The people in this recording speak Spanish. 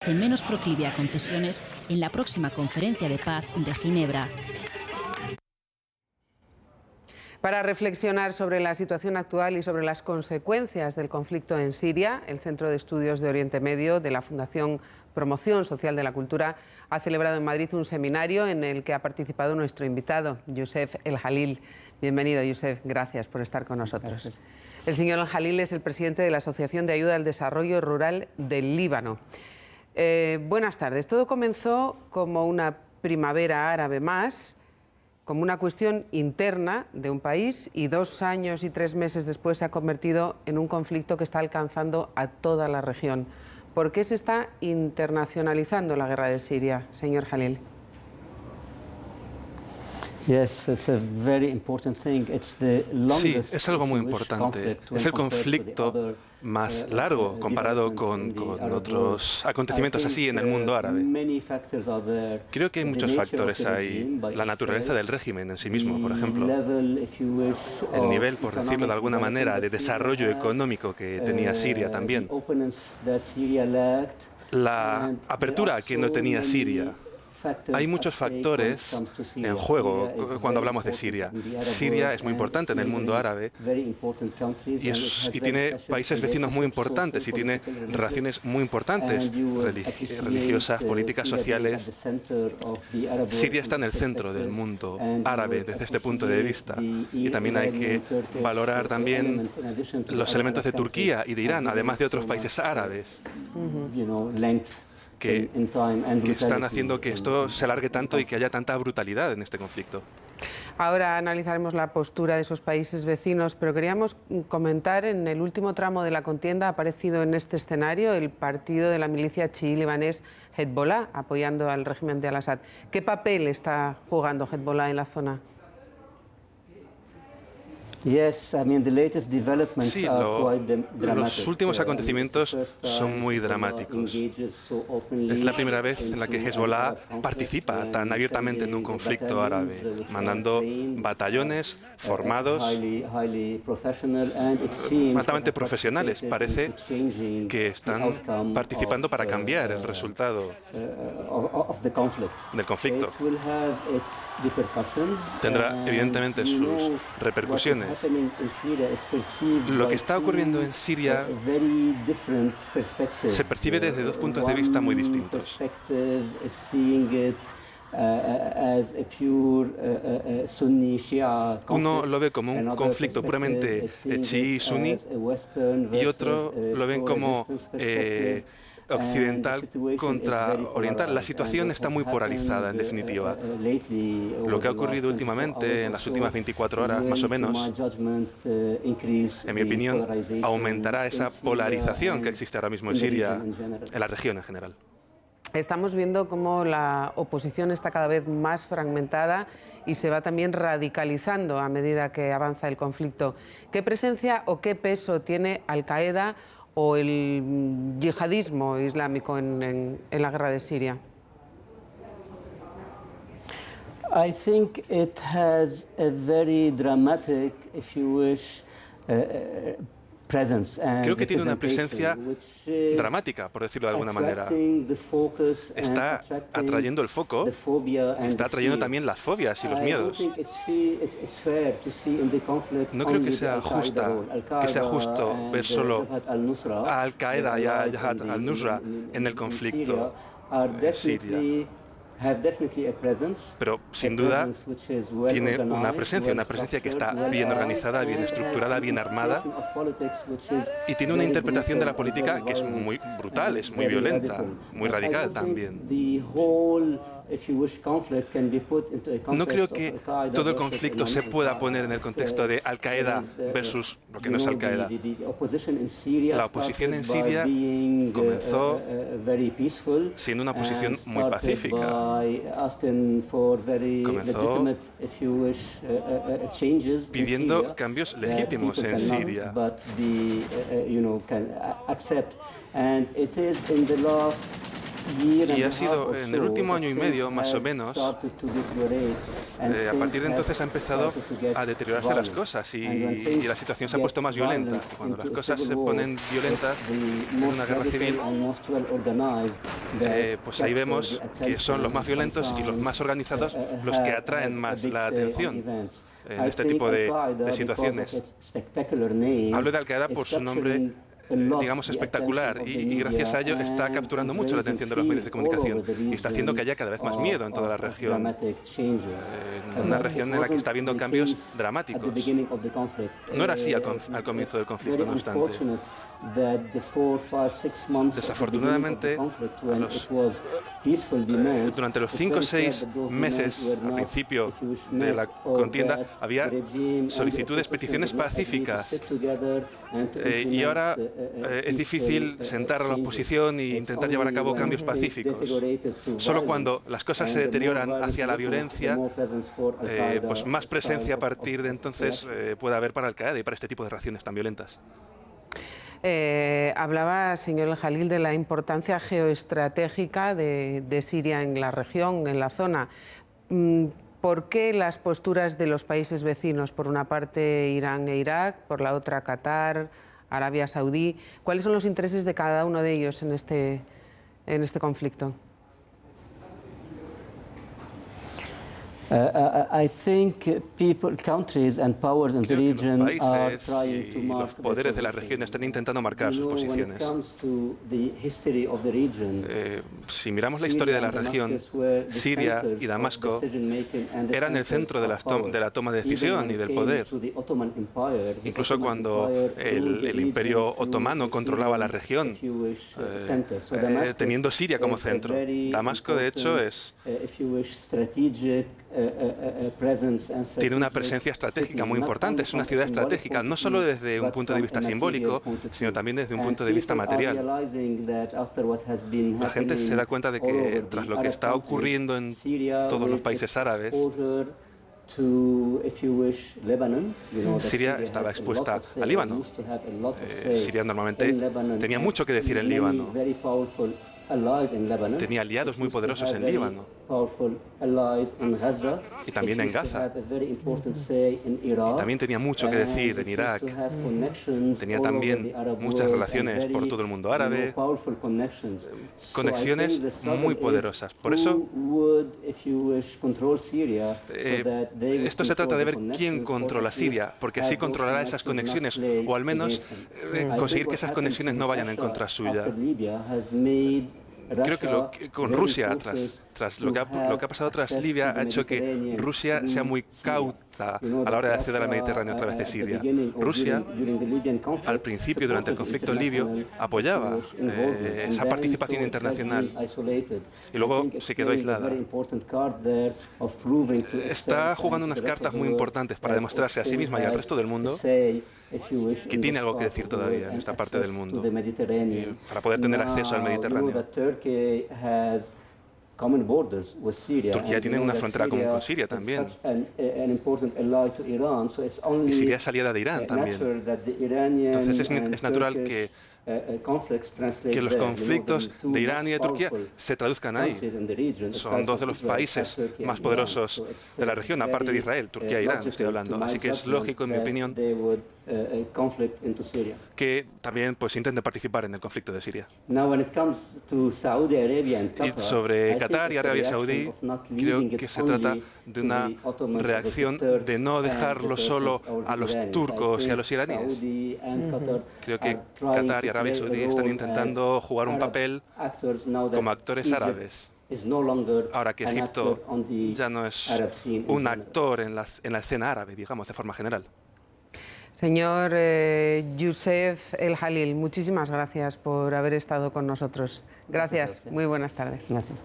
parece menos proclive a concesiones en la próxima conferencia de paz de Ginebra. Para reflexionar sobre la situación actual y sobre las consecuencias del conflicto en Siria, el Centro de Estudios de Oriente Medio de la Fundación Promoción Social de la Cultura ha celebrado en Madrid un seminario en el que ha participado nuestro invitado, Youssef El Jalil. Bienvenido, Youssef. Gracias por estar con nosotros. Gracias. El señor El Jalil es el presidente de la Asociación de Ayuda al Desarrollo Rural del Líbano. Buenas tardes. Todo comenzó como una primavera árabe más, como una cuestión interna de un país, y 2 años y 3 meses después se ha convertido en un conflicto que está alcanzando a toda la región. ¿Por qué se está internacionalizando la guerra de Siria, señor Jalil? Sí, es algo muy importante. Es el conflicto más largo comparado con otros acontecimientos así en el mundo árabe. Creo que hay muchos factores ahí. La naturaleza del régimen en sí mismo, por ejemplo. El nivel, por decirlo de alguna manera, de desarrollo económico que tenía Siria también. La apertura que no tenía Siria. Hay muchos factores en juego cuando hablamos de Siria. Siria es muy importante en el mundo árabe y tiene países vecinos muy importantes y tiene relaciones muy importantes, religiosas, políticas, sociales. Siria está en el centro del mundo árabe desde este punto de vista, y también hay que valorar también los elementos de Turquía y de Irán, además de otros países árabes. Que están haciendo que esto se alargue tanto y que haya tanta brutalidad en este conflicto. Ahora analizaremos la postura de esos países vecinos, pero queríamos comentar, en el último tramo de la contienda ha aparecido en este escenario el partido de la milicia chií libanés Hezbollah, apoyando al régimen de Al-Assad. ¿Qué papel está jugando Hezbollah en la zona? Sí, los últimos acontecimientos son muy dramáticos. Es la primera vez en la que Hezbollah participa tan abiertamente en un conflicto árabe, mandando batallones formados, altamente profesionales. Parece que están participando para cambiar el resultado del conflicto. Tendrá evidentemente sus repercusiones. Lo que está ocurriendo en Siria se percibe desde 2 puntos de vista muy distintos. Uno lo ve como un conflicto puramente chií-suní y otro lo ven como occidental contra oriental. La situación está muy polarizada, en definitiva. Lo que ha ocurrido últimamente, en las últimas 24 horas más o menos, en mi opinión, aumentará esa polarización que existe ahora mismo en Siria, en la región en general. Estamos viendo cómo la oposición está cada vez más fragmentada y se va también radicalizando a medida que avanza el conflicto. ¿Qué presencia o qué peso tiene Al-Qaeda o el yihadismo islámico en la guerra de Siria? I think it has a very dramatic, if you wish, Creo que tiene una presencia dramática, por decirlo de alguna manera. Está atrayendo el foco, está atrayendo también las fobias y los miedos. No creo que sea justo ver solo a Al-Qaeda y a Jabhat al-Nusra en el conflicto en Siria. Pero sin duda tiene una presencia que está bien organizada, bien estructurada, bien armada, y tiene una interpretación de la política que es muy brutal, es muy violenta, muy radical también. No creo que todo el conflicto se pueda poner en el contexto de Al-Qaeda versus lo que no es Al-Qaeda. La oposición en Siria comenzó siendo una posición muy pacífica. Comenzó pidiendo cambios legítimos en Siria. Y ha sido en el último año y medio, más o menos, a partir de entonces ha empezado a deteriorarse las cosas y la situación se ha puesto más violenta. Y cuando las cosas se ponen violentas en una guerra civil, pues ahí vemos que son los más violentos y los más organizados los que atraen más la atención en este tipo de situaciones. Hablo de Al-Qaeda por su nombre, digamos, espectacular, y gracias a ello está capturando mucho la atención de los medios de comunicación y está haciendo que haya cada vez más miedo en toda la región, una región en la que está habiendo cambios dramáticos. No era así al comienzo del conflicto, no obstante. Desafortunadamente, durante los 5 o 6 meses al principio de la contienda había solicitudes, peticiones pacíficas, y ahora es difícil sentar a la oposición e intentar llevar a cabo cambios pacíficos. Solo cuando las cosas se deterioran hacia la violencia, pues más presencia a partir de entonces puede haber para Al-Qaeda y para este tipo de reacciones tan violentas. Hablaba, señor El Jalil, de la importancia geoestratégica de Siria en la región, en la zona. ¿Por qué las posturas de los países vecinos? Por una parte Irán e Irak, por la otra Qatar, Arabia Saudí. ¿Cuáles son los intereses de cada uno de ellos en este conflicto? I think countries and powers in the region are Países trying to y mark los poderes de la región están intentando marcar sus posiciones. Si miramos la historia de la región, Siria y Damasco eran el centro de la toma de decisión y del poder. Incluso cuando el Imperio Otomano controlaba la región, teniendo Siria como centro. Damasco, de hecho, tiene una presencia estratégica muy importante, es una ciudad estratégica, no solo desde un punto de vista simbólico, sino también desde un punto de vista material. La gente se da cuenta de que tras lo que está ocurriendo en todos los países árabes, Siria estaba expuesta al Líbano. Siria normalmente tenía mucho que decir en Líbano. Tenía aliados muy poderosos en Líbano y también en Gaza. Y también tenía mucho que decir en Irak. Tenía también muchas relaciones por todo el mundo árabe, conexiones muy poderosas. Por eso, esto se trata de ver quién controla Siria, porque así controlará esas conexiones, o al menos conseguir que esas conexiones no vayan en contra suya. Creo que con Rusia, tras lo que ha pasado tras Libia, ha hecho que Rusia sea muy cauta a la hora de acceder al Mediterráneo a través de Siria. Rusia, al principio, durante el conflicto libio, apoyaba esa participación internacional y luego se quedó aislada. Está jugando unas cartas muy importantes para demostrarse a sí misma y al resto del mundo que tiene algo que decir todavía en esta parte del mundo, para poder tener acceso al Mediterráneo. Turquía tiene una frontera común con Siria también. Y Siria es aliada de Irán también. Entonces es natural que los conflictos de Irán y de Turquía se traduzcan ahí. Son dos de los países más poderosos de la región, aparte de Israel, Turquía e Irán, estoy hablando. Así que es lógico, en mi opinión, que también pues intenten participar en el conflicto de Siria. Y sobre Qatar y Arabia Saudí, creo que se trata de una reacción de no dejarlo solo a los turcos y a los iraníes. Creo que Qatar y Arabia Saudí están intentando jugar un papel como actores árabes. Ahora que Egipto ya no es un actor en la escena árabe, digamos, de forma general. Señor Youssef El Jalil, muchísimas gracias por haber estado con nosotros. Gracias, muy buenas tardes. Gracias.